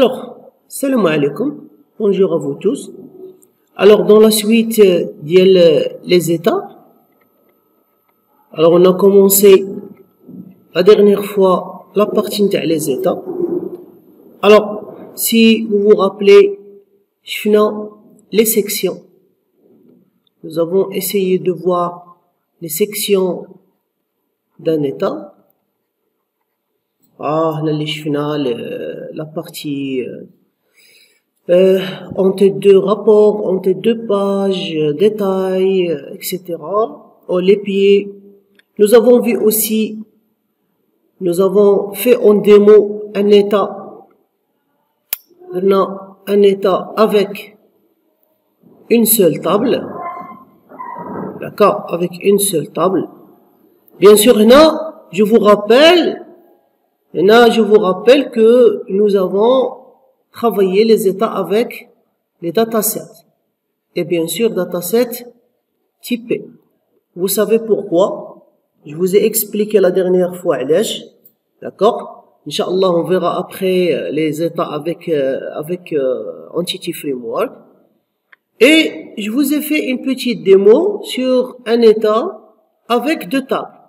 Alors, salam alaikum, bonjour à vous tous. Alors, dans la suite les états, alors on a commencé la dernière fois la partie des états. Alors, si vous vous rappelez, je fais les sections. Nous avons essayé de voir les sections d'un état. La partie en tête de rapport, en tête de page, détails, etc. Les pieds. Nous avons vu aussi, nous avons fait en démo un état avec une seule table. D'accord, avec une seule table. Bien sûr, là, je vous rappelle que nous avons travaillé les états avec les datasets. Et bien sûr, datasets typés. Vous savez pourquoi? Je vous ai expliqué la dernière fois, d'accord? Inch'Allah, on verra après les états avec Entity Framework. Et je vous ai fait une petite démo sur un état avec deux tables.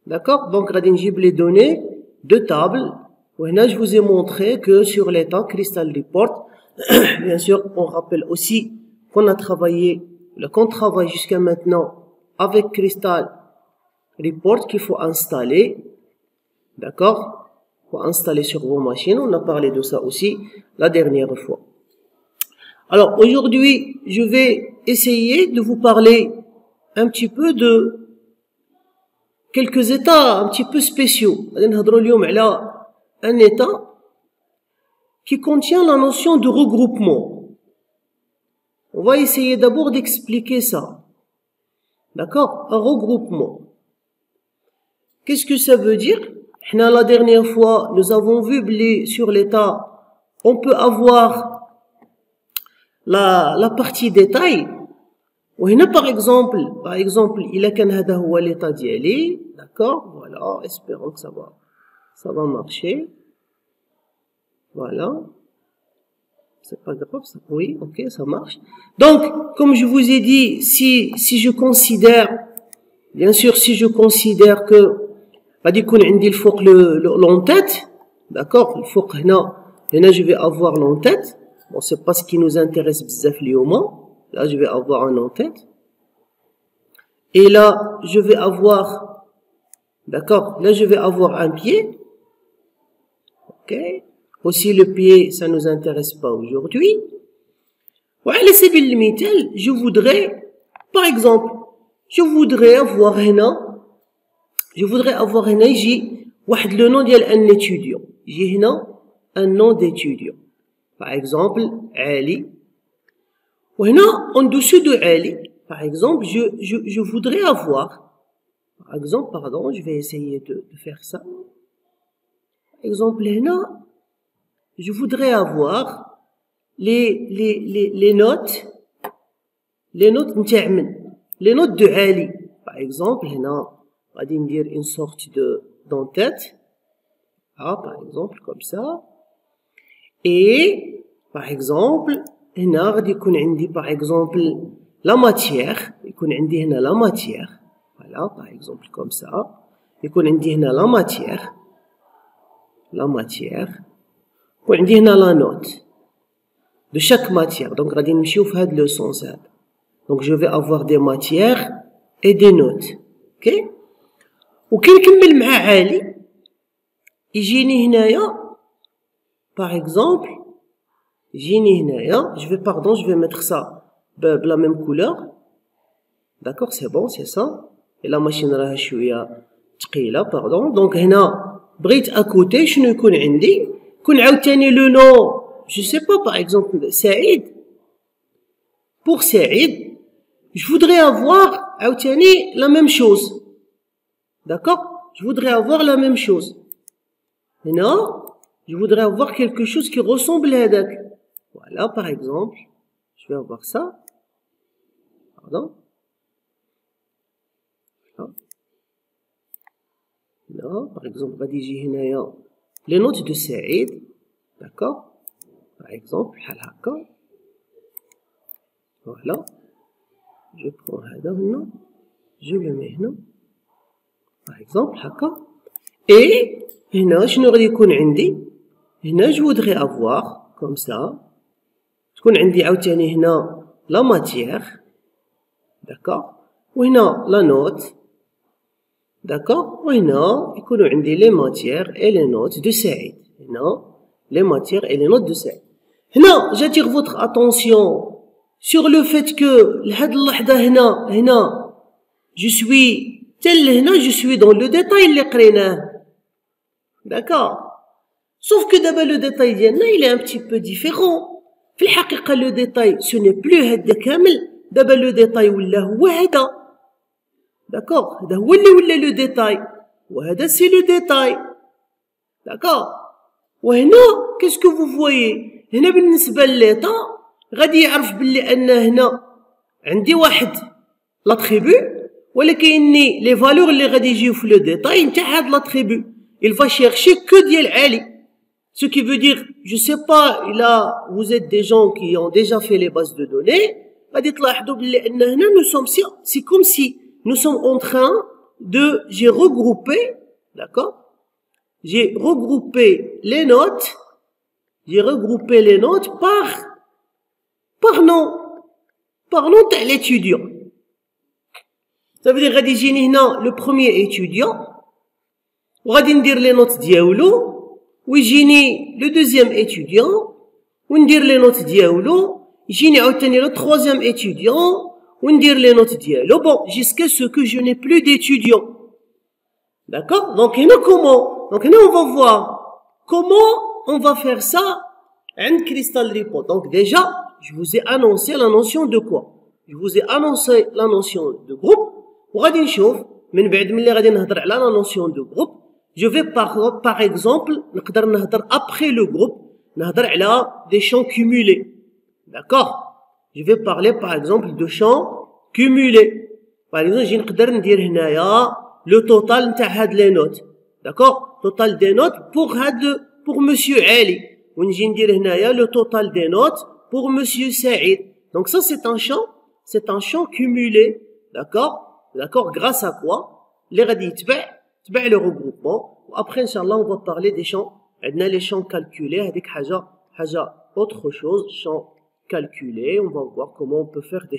D'accord? Donc, j'ai les données, deux tables. Là, je vous ai montré que sur l'état Crystal Report, bien sûr, on rappelle aussi qu'on travaille jusqu'à maintenant avec Crystal Report qu'il faut installer. D'accord? Il faut installer sur vos machines. On a parlé de ça aussi la dernière fois. Alors, aujourd'hui, je vais essayer de vous parler un petit peu de quelques états un petit peu spéciaux. Un état qui contient la notion de regroupement. On va essayer d'abord d'expliquer ça. D'accord? Un regroupement. Qu'est-ce que ça veut dire? La dernière fois, nous avons vu sur l'état, on peut avoir la partie détail. Par exemple, il a qu'un l'état d'y d'accord? Voilà, espérons que ça va marcher. Voilà. C'est pas grave, ça. Oui, ok, ça marche. Donc, comme je vous ai dit, si je considère, bien sûr, si je considère que, il faut que l'en-tête, d'accord? Il faut que, je vais avoir l'en-tête. Bon, c'est pas ce qui nous intéresse bzaf là, je vais avoir un en-tête. Et là, je vais avoir, d'accord? Là, je vais avoir un pied. Ok? Aussi, le pied, ça nous intéresse pas aujourd'hui. Ouais, laissez bien limiter. Je voudrais, par exemple, je voudrais avoir j'ai le nom d'un étudiant. J'ai un nom d'étudiant. Par exemple, Ali. En dessous de Ali, par exemple, je voudrais avoir, par exemple, pardon, je vais essayer de faire ça. Par exemple, je voudrais avoir les notes de Ali. Par exemple, on va dire une sorte d'en-tête. Par exemple, comme ça. Et, par exemple, par exemple, la matière. La matière. Voilà, par exemple, comme ça. La matière. La matière. La note. De chaque matière. Donc, le sens. Donc, je vais avoir des matières et des notes. Ok? وكي نكمل مع عالي يجيني هنايا par exemple je vais mettre ça de la même couleur. D'accord, c'est bon, c'est ça. Et la machine راها شويه ثقيله pardon. Donc هنا بغيت à côté شنو يكون عندي يكون عاوتاني le nom je sais pas par exemple Saïd. Pour Saïd je voudrais avoir عاوتاني la même chose. D'accord? Je voudrais avoir la même chose. Maintenant, je voudrais avoir quelque chose qui ressemble à Hadak. Voilà, par exemple, je vais avoir ça. Pardon. Là, par exemple, les notes de Saïd. d'accord? Par exemple, voilà, je prends هذا هنا, je le mets هنا, par exemple, هكا. Et هنا شنو غادي يكون عندي؟ هنا je voudrais avoir comme ça, تكون عندي عاوتاني هنا la matière, d'accord? وهنا la note, d'accord? وهنا يكونوا عندي les matières et les notes de سعيد. هنا les matières et les notes de سعيد. هنا j'attire votre attention sur le fait que لهاد اللحظة هنا je suis tel هنا je suis dans le détail اللي قريناه, d'accord? Sauf que d'abord le détail ديالنا il est un petit peu différent. في الحقيقة le détail ce n'est plus هذا كامل, دابا le détail ولا هو هذا, d'accord? هذا هو اللي ولا le détail, وهذا c'est le détail, d'accord? وهنا qu'est-ce que vous voyez؟ هنا بالنسبة لليطا غادي يعرف بلي أن هنا عندي واحد لاتريبو, ولكن لي فالور اللي غادي يجيو في لو ديتاي نتاع هاد لاتريبو il va chercher que ديال عالي. Ce qui veut dire, je sais pas, là, vous êtes des gens qui ont déjà fait les bases de données, غادي تلاحظوا بلي أن هنا nous sommes, c'est comme si nous sommes en train de, j'ai regroupé, d'accord? J'ai regroupé les notes par nom تاع l'étudiant. Ça veut dire غادي يجيني هنا le premier étudiant وغادي ندير les notes ديالو, ويجيني le deuxième étudiant وندير les notes ديالو, يجيني عاوتاني le troisième étudiant وندير les notes ديالو, bon jusqu'à ce que je n'ai plus d'étudiants, d'accord? Donc هنا comment? Donc هنا on va voir comment on va faire ça عند Crystal Report. Donc déjà je vous ai annoncé la notion de quoi? Je vous ai annoncé la notion de groupe, وغادي نشوف من بعد ملي غادي نهضر على la notion de groupe, je vais par exemple نقدر نهضر après le groupe نهضر على des champs cumulés, d'accord? Je vais parler par exemple de champs cumulés. par exemple نجي نقدر ندير هنايا le total نتاع هاد les notes, d'accord? total des notes pour monsieur Ali, ونجي ندير هنايا le total des notes pour monsieur Saïd. Donc ça c'est un champ cumulé, d'accord? D'accord? Grâce à quoi? Les غادي تبع le regroupement. Après inchallah on va parler des champs. عندنا les champs calculés, هذيك حاجة autre chose, champs calculés. On va voir comment on peut faire des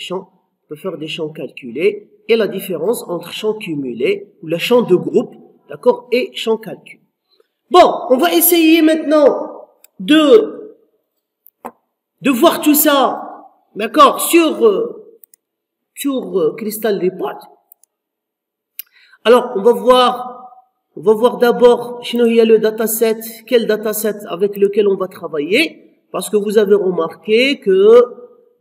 champs calculés et la différence entre champs cumulés ou le champ de groupe, d'accord, et champ calcul. Bon, on va essayer maintenant de voir tout ça, d'accord, sur Crystal Report. Alors, on va voir d'abord sinon il y a le dataset, quel dataset avec lequel on va travailler, parce que vous avez remarqué que,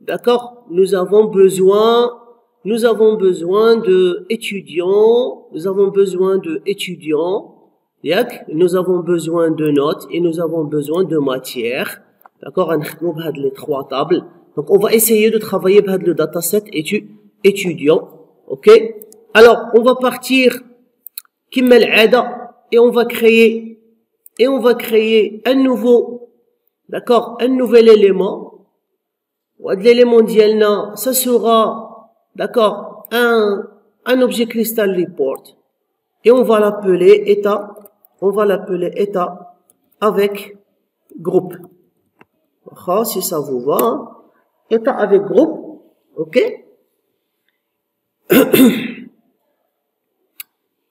d'accord, nous avons besoin de étudiants, nous avons besoin de notes et nous avons besoin de matière, d'accord, نخدموا بهاد les trois tables. Donc on va essayer de travailler بهاد le dataset étudiant, ok? Alors on va partir كما العادة et on va créer un nouveau, d'accord, un nouvel élément. وهاد l'élément ديالنا ça sera, d'accord, un objet Crystal Report et on va l'appeler état avec groupe. Si ça vous va, état avec groupe, ok?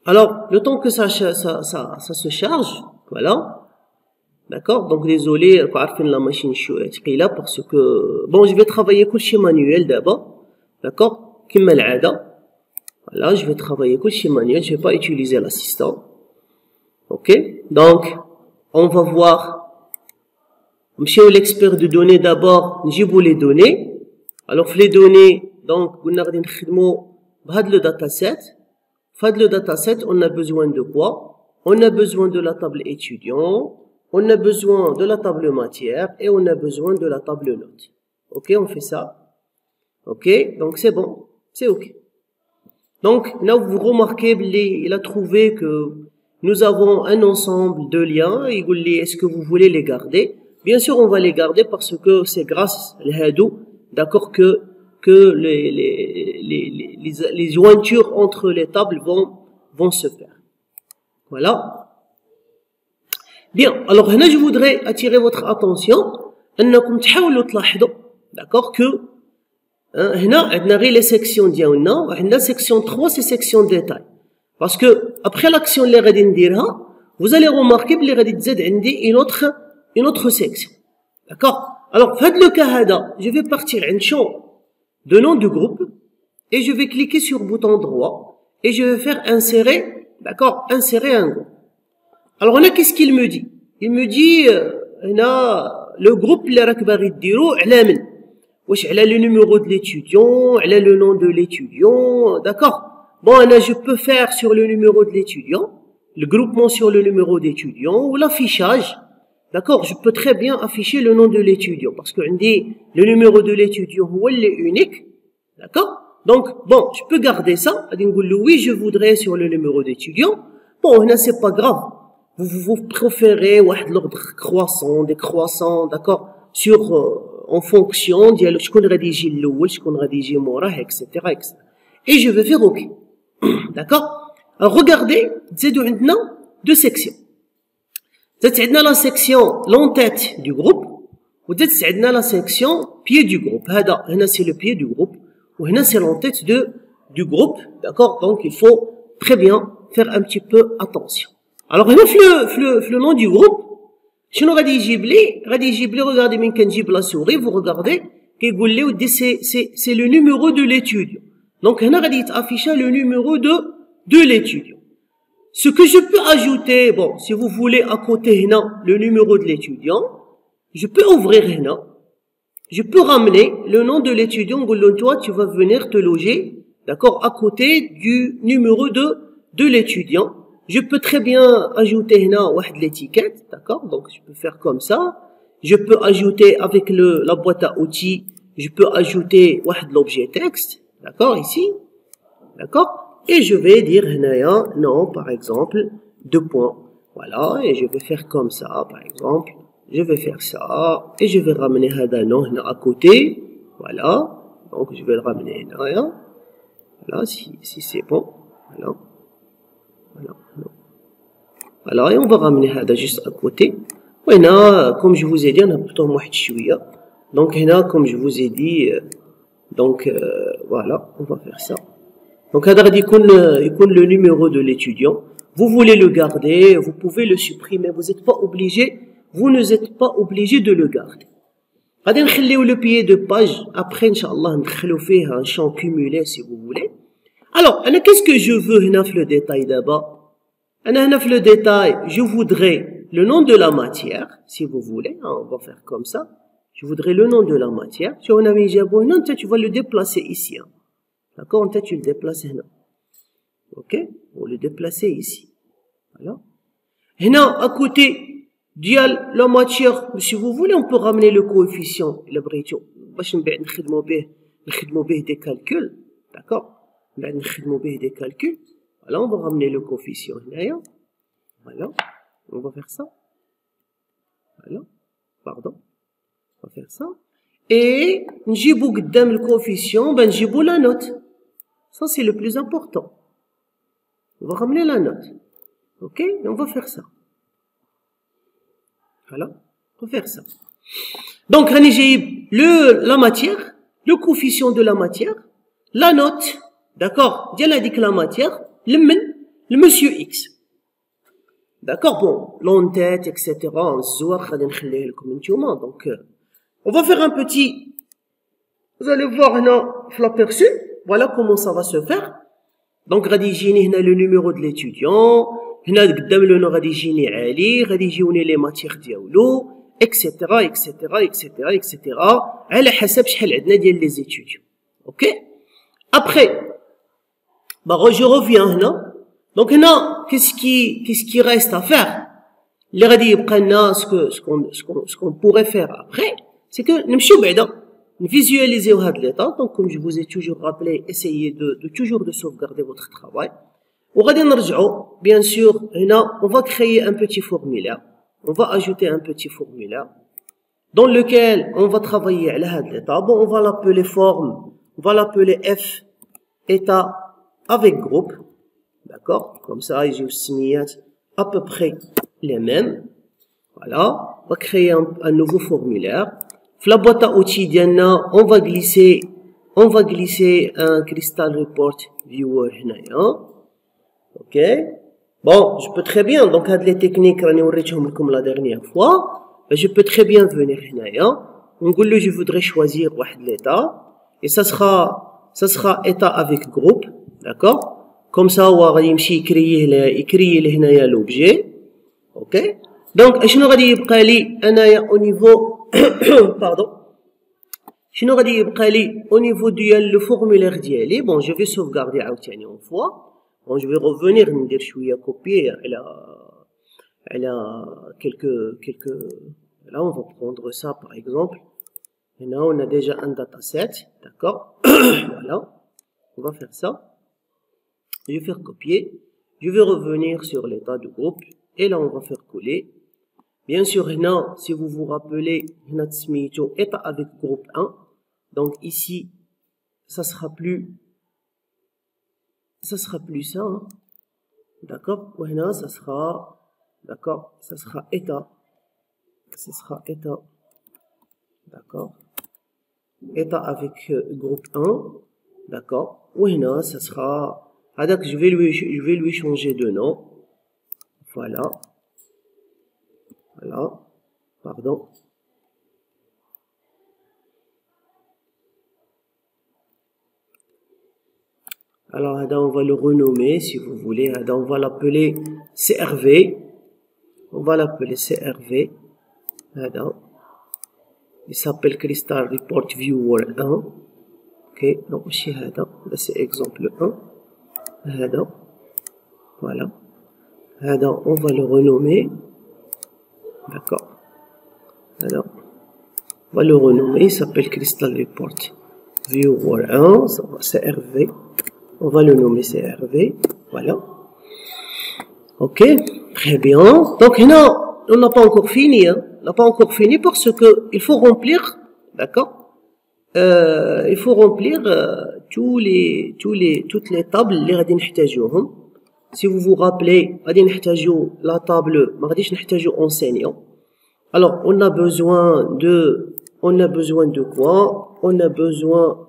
Alors, le temps que ça se charge, voilà. D'accord? Donc, désolé, la machine est là parce que, bon, je vais travailler كلشي manuel d'abord. D'accord? كما العادة. Voilà, je vais travailler كلشي manuel, je vais pas utiliser l'assistant. Ok? Donc, on va voir. Monsieur l'expert de données d'abord, نجيبو les données. Alors, les données, donc, قلنا غادي نخدمو بهاد le dataset. Fad le dataset, on a besoin de quoi? On a besoin de la table étudiant, on a besoin de la table matière et on a besoin de la table note. Ok, on fait ça. Ok, donc c'est bon, c'est ok. Donc là vous remarquez, il a trouvé que nous avons un ensemble de liens. Il dit est-ce que vous voulez les garder? bien sûr on va les garder parce que c'est grâce à l'hadou, d'accord, que les jointures entre les tables vont se faire. Voilà. Bien, alors là je voudrais attirer votre attention انكم تحاولوا تلاحظوا d'accord que هنا عندنا غير les sections ديالنا وعندنا section 3 c'est section détail parce que après l'action اللي غادي نديرها vous allez remarquer بلي غادي تزاد عندي une autre section d'accord. alors في هذا le cas هذا je vais partir عند champ de nom du groupe et je vais cliquer sur bouton droit et je vais faire insérer, d'accord, insérer un groupe. alors là qu'est-ce qu'il me dit? il me dit هنا le groupe اللي راك باغي ديرو على من؟ واش على le numéro de l'étudiant, على le nom de l'étudiant, d'accord. bon انا je peux faire sur le numéro de l'étudiant, le groupement sur le numéro d'étudiant ou l'affichage, d'accord. je peux très bien afficher le nom de l'étudiant parce que عندي le numéro de l'étudiant هو اللي unique, d'accord. donc bon je peux garder ça غادي نقول له oui je voudrais sur le numéro d'étudiant. bon هنا c'est pas grave, vous préférez l'ordre croissant, décroissant, d'accord, sur en fonction ديال شكون غادي يجي الاول شكون غادي يجي موراه etc. et je vais faire OK. d'accord. alors regardez تزادوا عندنا deux sections. تزادت عندنا la section l'entête du groupe وتزادت عندنا la section pied du groupe. هذا هنا c'est le pied du groupe وهنا c'est l'entête du groupe, d'accord. donc il faut très bien faire un petit peu attention. alors هنا في le nom du groupe شنو غادي يجيب لي؟ غادي يجيب لي regardez من كنجيب لا سوري vous regardez كيقول لي ودي c'est le numéro de l'étudiant. donc هنا غادي يتافيشا le numéro de l'étudiant. ce que je peux ajouter, bon si vous voulez à côté هنا le numéro de l'étudiant je peux ouvrir هنا, je peux ramener le nom de l'étudiant نقول له toi tu vas venir te loger, d'accord, à côté du numéro de l'étudiant. je peux très bien ajouter هنا واحد l'étiquette, d'accord. donc je peux faire comme ça. je peux ajouter avec la boîte à outils, je peux ajouter واحد l'objet texte, d'accord, ici, d'accord. et je vais dire هنايا non par exemple 2 points, voilà. et je vais faire comme ça par exemple, je vais faire ça et je vais ramener هذا non هنا à côté, voilà. donc je vais le ramener هنايا, voilà, si c'est bon, voilà. voilà et on va ramener هذا juste à côté. وهنا comme je vous ai dit نهبطوهم واحد شويه. donc هنا comme je vous ai dit donc voilà on va faire ça. donc هذا غادي يكون le numéro de l'étudiant. vous voulez le garder, vous pouvez le supprimer, vous n'êtes pas obligé, vous n'êtes pas obligé de le garder. غادي نخليو le pied de page après inchallah ندخلو فيه un champ cumulé si vous voulez. alors انا qu'est-ce que je veux هنا في le détail d'abord. أنا هنا في le détail je voudrais le nom de la matière si vous voulez, on va faire comme ça. je voudrais le nom de la matière. شو هنا وين جابوه هنا انت tu vas le déplacer ici, d'accord. انت tu le déplaces هنا, ok, on le déplacer ici, voilà. هنا à côté ديال la matière si vous voulez on peut ramener le coefficient إلا بغيتو باش من بعد نخدمو به des calculs, d'accord. من بعد نخدمو به des calculs. voilà on va ramener le coefficient هنايا, voilà. on va faire ça, voilà, pardon, on va faire ça et نجيبو قدام le coefficient نجيبو la note. ça c'est le plus important, on va ramener la note, ok. et on va faire ça, voilà, on va faire ça. donc راني جايب la matière, le coefficient de la matière, la note, d'accord, ديال هذيك la matière le monsieur X, d'accord. bon l'entête etc. الزوار غادي نخليه لكم نتوما. donc on va faire un petit, vous allez voir هنا في l'aperçu, voilà comment ça va se faire. donc غادي يجيني هنا le numéro de l'étudiant, هنا قدام لو غادي يجيني علي, غادي يجيوني لي ماتيغ ديالو etc. على حسب شحال عندنا ديال لي زيتيديون, ok. après je reviens هنا. donc هنا qu'est-ce qui reste à faire. اللي غادي يبقى لنا ce qu'on pourrait faire après c'est que نمشيو بعدا visualiser هاد l'état. donc comme je vous ai toujours rappelé, essayez de toujours de sauvegarder votre travail. وغادي نرجعوا bien sûr هنا on va créer un petit formulaire, on va ajouter un petit formulaire, dans lequel on va travailler à l'état. Bon, on va l'appeler forme, on va l'appeler F état avec groupe, d'accord? Comme ça, il y a à peu près les mêmes. Voilà, on va créer un nouveau formulaire. Dans la boîte à outils, on va glisser un Crystal Report Viewer. Ok. Bon, je peux très bien, donc, les techniques, comme la dernière fois, je peux très bien venir je voudrais choisir l'état, et ça sera état avec groupe, d'accord? Comme ça, on va créer l'objet, ok? Donc, je vais au niveau, pardon, au niveau du formulaire d'ILI. Bon, je vais sauvegarder une fois. Bon, je vais revenir, copier, elle a quelques, là, on va prendre ça, par exemple. Et là, on a déjà un dataset, d'accord? Voilà. On va faire ça. Je vais faire copier. Je vais revenir sur l'état du groupe. Et là, on va faire coller. Bien sûr, là, si vous vous rappelez, état avec groupe 1. Donc, ici, ça sera plus ça, hein. D'accord? Ou là, ça sera, d'accord? Ça sera état. Ça sera état. D'accord? État avec groupe 1. D'accord? Ou là, ça sera, je vais lui changer de nom. Voilà. Voilà. Pardon. Alors, on va le renommer, si vous voulez. On va l'appeler CRV. On va l'appeler CRV. Il s'appelle Crystal Report Viewer 1. Ok, donc, c'est exemple 1. Voilà. On va le renommer. D'accord. Alors, on va le renommer. Il s'appelle Crystal Report Viewer 1. Ça va, CRV. On va le nommer CRV. Voilà. Ok. Très bien. Donc, là, on n'a pas encore fini. Hein. On n'a pas encore fini parce que il faut remplir. D'accord. Il faut remplir toutes les tables اللي غادي نحتاجوهم. Si vous vous rappelez, غادي نحتاجو la table, ما غاديش نحتاجو enseignant. Alors, on a besoin de quoi? On a besoin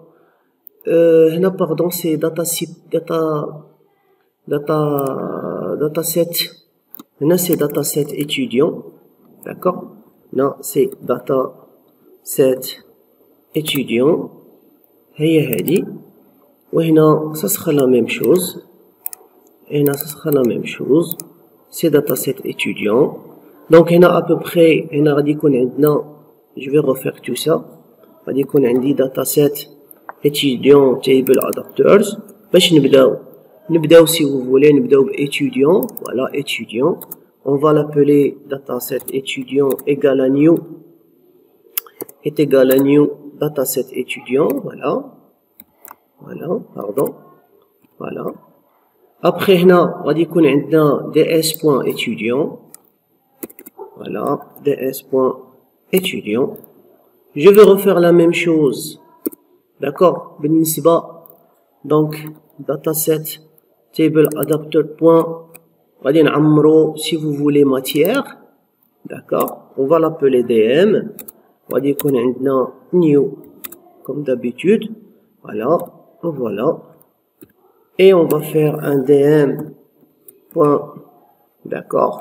pardon, c'est dataset. Là, c'est dataset étudiant. D'accord? Là, c'est dataset étudiant. وهنا ça sera la même chose. Et là, ça sera la même chose. C'est dataset étudiant. Donc, هنا à peu près, هنا غادي يكون عندنا, je vais refaire tout ça. غادي يكون عندي dataset étudiant table adapters. باش نبداو si vous voulez, نبداو étudiant. Voilà, étudiant. On va l'appeler dataset étudiant égale à new. Est égal à new dataset étudiant. Voilà. Voilà, pardon. Voilà. Après, هنا غادي يكون عندنا ds.étudiant. Voilà, ds.étudiant. Je vais refaire la même chose. D'accord? Donc, dataset table adapter point. غادي نعمرو si vous voulez matière. D'accord? On va l'appeler dm. غادي يكون عندنا new comme d'habitude. Voilà. Voilà. Et on va faire un dm point. D'accord?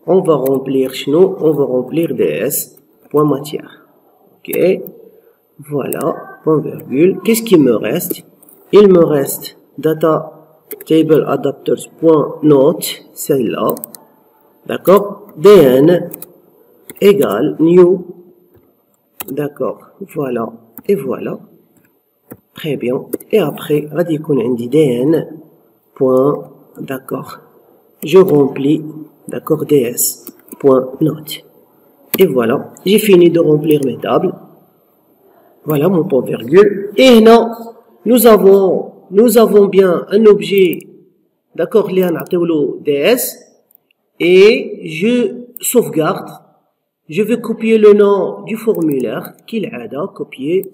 On va remplir on va remplir ds point matière. Ok? Voilà. Point virgule. Qu'est-ce qui me reste? Il me reste data table adapters point note, celle-là. D'accord? dn égale new. D'accord? Voilà. Et voilà. Très bien. Et après, غادي يكون عندي dn point. D'accord? Je remplis. D'accord? ds point note. Et voilà. J'ai fini de remplir mes tables. Voilà mon point virgule. Et là, nous avons bien un objet. D'accord? ds. Et je sauvegarde. Je vais copier le nom du formulaire, qu'il a copier,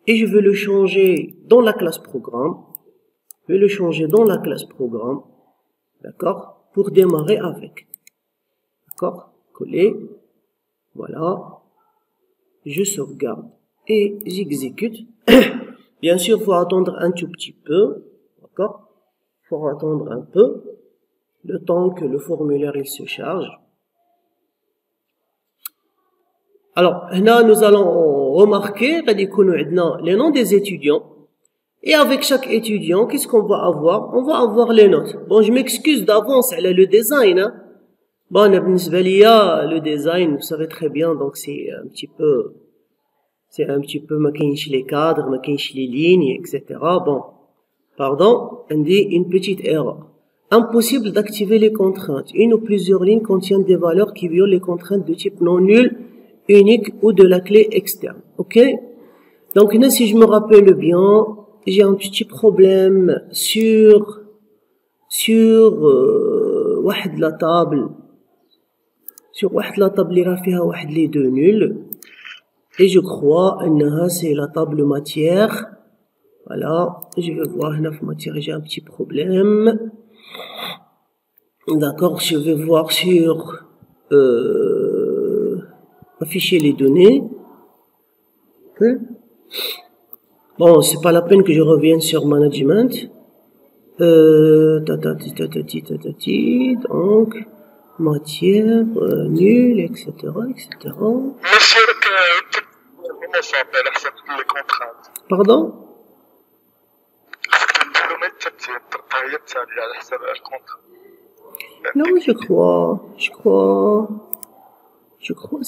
et je vais le changer dans la classe programme. Je vais le changer dans la classe programme, d'accord, pour démarrer avec. D'accord, coller, voilà, je sauvegarde et j'exécute. Bien sûr, il faut attendre un tout petit peu, d'accord, il faut attendre un peu, le temps que le formulaire il se charge. Alors, là, nous allons remarquer les noms des étudiants. Et avec chaque étudiant, qu'est-ce qu'on va avoir? On va avoir les notes. Bon, je m'excuse d'avance, elle a le design, hein. Bon, le design, vous savez très bien, donc c'est un petit peu, ma les cadres, ma les lignes, etc. Bon. Pardon, on dit une petite erreur. Impossible d'activer les contraintes. Une ou plusieurs lignes contiennent des valeurs qui violent les contraintes de type non nul, unique ou de la clé externe. Ok? Donc là, si je me rappelle bien, j'ai un petit problème sur la table اللي راه فيها واحد les deux nuls, et je crois que c'est la table matière. Voilà, je vais voir هنا في matière, j'ai un petit problème. D'accord, je vais voir sur afficher les données. Okay. Bon, c'est pas la peine que je revienne sur management. Donc matière nulle, etc., etc. Pardon? Non, je crois,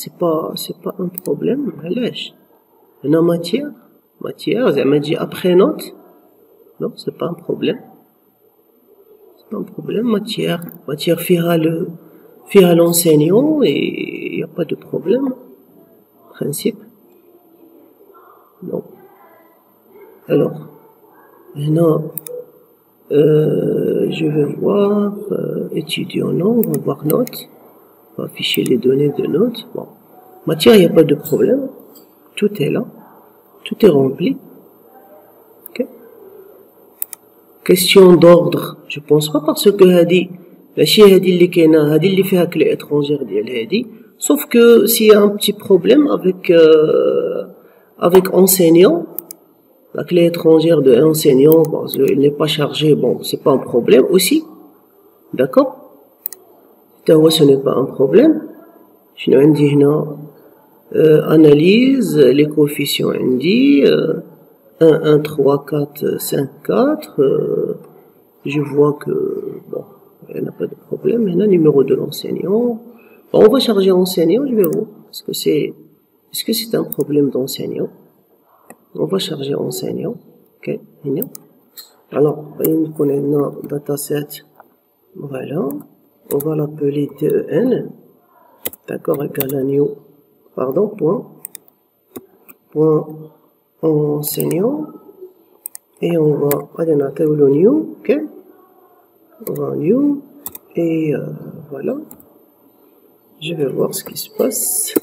c'est pas un problème. علاش؟ هنا matière, زعما تجي après note. Non, c'est pas un problème. C'est pas un problème, matière فيها l'enseignant et il n'y a pas de problème. Principe. Non. Alors, maintenant, je vais voir étudiant, non, on va voir note. On va afficher les données de note. Bon. Matière, il n'y a pas de problème. Tout est là. Tout est rempli. Ok. Question d'ordre. Je pense pas parce que الاشياء هذه اللي كاينه هذه اللي فيها كلي étrangère ديال هذه. Sauf que s'il y a un petit problème avec enseignant, la clé étrangère de enseignant, bon, il n'est pas chargé, bon, c'est pas un problème aussi. D'accord? Ce n'est pas un problème. Je عندي هنا analyse les coefficients عندي 1 1 3 4 5 4 je vois que bon, il n'y a pas de problème. Maintenant, numéro de l'enseignant. Bon, on va charger enseignant, je vais voir. Est-ce que c'est un problème d'enseignant? On va charger enseignant. Ok, alors, on a un dataset. Voilà. On va l'appeler DEN. D'accord, égal à new. Pardon, point enseignant. Et on va aller dans le new. Ok. On va new. Et voilà. Je vais voir ce qui se passe.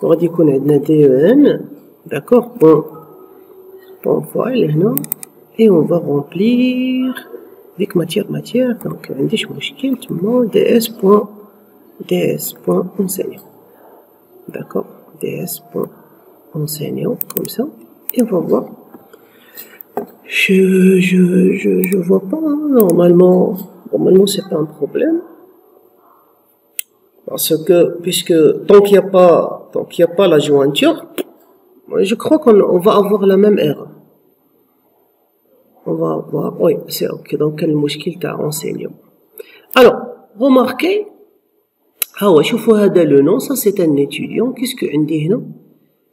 On va dire qu'on a un DEN. D'accord, point file, et on va remplir avec matière. Donc, on dit ds.enseignant. D'accord, ds.enseignant, comme ça. Et on va voir. Je vois pas, hein. Normalement, c'est pas un problème. Parce que, puisque, tant qu'il n'y a pas la jointure, je crois qu'on va avoir la même erreur. On va avoir, oui, c'est ok. Donc, quel mouchkil t'as enseignant. Alors, remarquez, le nom, ça c'est un étudiant. Qu'est-ce que on dit là?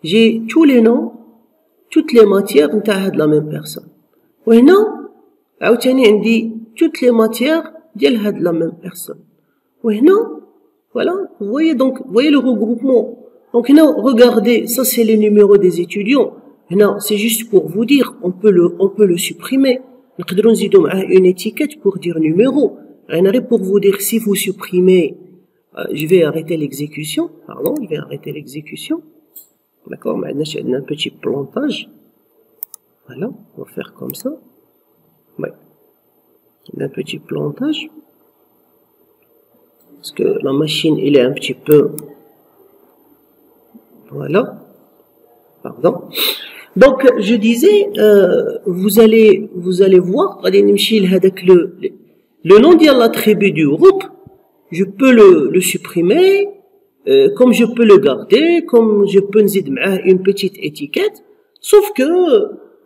J'ai tous les noms, toutes les matières de la même personne. Oui, non? On dit toutes les matières de la même personne. Oui, non? Voilà, vous voyez donc, le regroupement. Donc là, regardez, ça c'est le numéro des étudiants. Là, c'est juste pour vous dire, on peut le supprimer. Une étiquette pour dire numéro. Pour vous dire, si vous supprimez Je vais arrêter l'exécution. Pardon, je vais arrêter l'exécution. D'accord, maintenant j'ai un petit plantage. Voilà, on va faire comme ça. Ouais. Un petit plantage. Parce que la machine, elle est un petit peu... Voilà. Pardon. Donc, je disais, vous allez voir, le nom de l'attribut du groupe, je peux le supprimer, comme je peux le garder, comme je peux une petite étiquette, sauf que,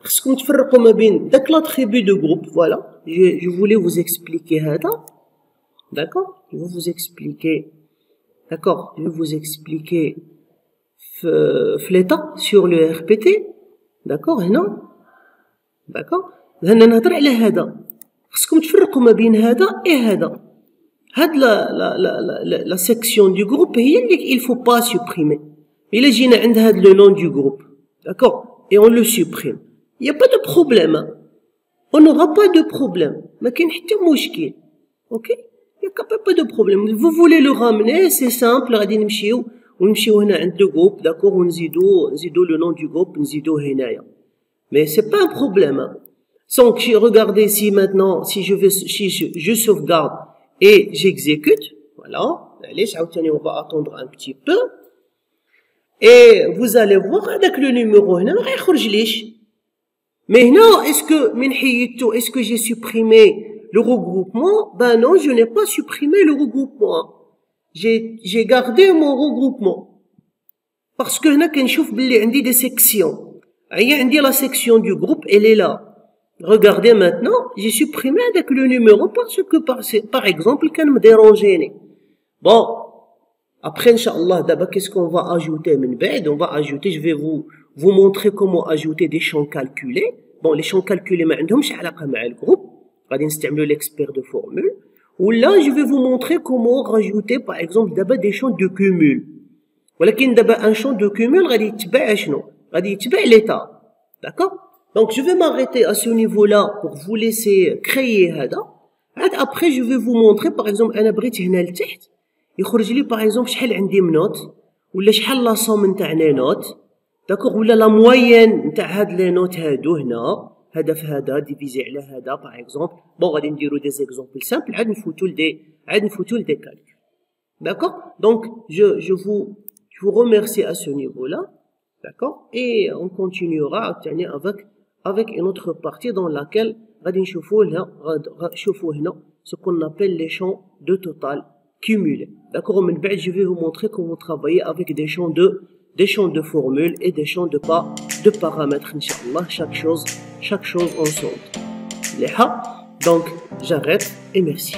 parce qu'on تفرقوا ما بين داك l'attribut de groupe, voilà, je voulais vous expliquer هذا, d'accord, je vais vous expliquer, d'accord, je vais vous expliquer l'état sur le RPT, d'accord, هنا, d'accord, هنا نهضر على هذا, خصكم تفرقوا ما بين هذا هذا. هاد la section du groupe هي اللي il faut pas supprimer. إلا جينا عند هاد le nom du groupe, d'accord, et on le supprime, il y a pas de problème, hein. On n'aura pas de problème, ما كاين حتى مشكل, ok, il y a pas de problème. Vous voulez le ramener, c'est simple, غادي نمشيو هنا عند le groupe, d'accord, ونزيدو le nom du groupe, نزيدوه هنايا. Mais c'est pas un problème, hein. Donc regardez si maintenant, si je sauvegarde et j'exécute, voilà, allez, on va attendre un petit peu, et vous allez voir avec le numéro هنا ما يخرج ليش. Mais هنا est-ce que j'ai supprimé le regroupement? Ben non, je n'ai pas supprimé le regroupement, j'ai gardé mon regroupement, parce que هنا كنشوف باللي عندي des sections, عندي la section du groupe, elle est là. Regardez maintenant, j'ai supprimé avec le numéro parce que par exemple, quand me dérangeait. Bon, après, Inch'Allah, d'abord, qu'est-ce qu'on va ajouter? On va ajouter, je vais vous montrer comment ajouter des champs calculés. Bon, les champs calculés, ما عندهمش علاقة مع le groupe. غادي نستعملوا l'expert de formule. Ou là, je vais vous montrer comment rajouter, par exemple, d'abord des champs de cumul. ولكن d'abord un champ de cumul, غادي يتبع شنو؟ غادي يتبع l'état. D'accord? Donc, je vais m'arrêter à ce niveau-là pour vous laisser créer هذا. Après, je vais vous montrer, par exemple, أنا بغيت هنا لتحت يخرج لي par exemple شحال عندي من نوت, ولا شحال لا صوم نتاع لي نوت, داكوغ, ولا لا موين نتاع هاد لي نوت هادو هنا, هذا في هذا ديفيزي على هذا par exemple. بون غادي نديرو دي زيكزامبل سامبل, عاد نفوتو لدي كالكول. D'accord? Donc, je vous remercie à ce niveau-là. D'accord? Et on continuera avec une autre partie dans laquelle غادي نشوفوا هنا ce qu'on appelle les champs de total cumulés. D'accord? من بعد je vais vous montrer comment travailler avec des champs de formules et des champs de paramètres, Inch'Allah, chaque chose ensemble. Donc, j'arrête et merci.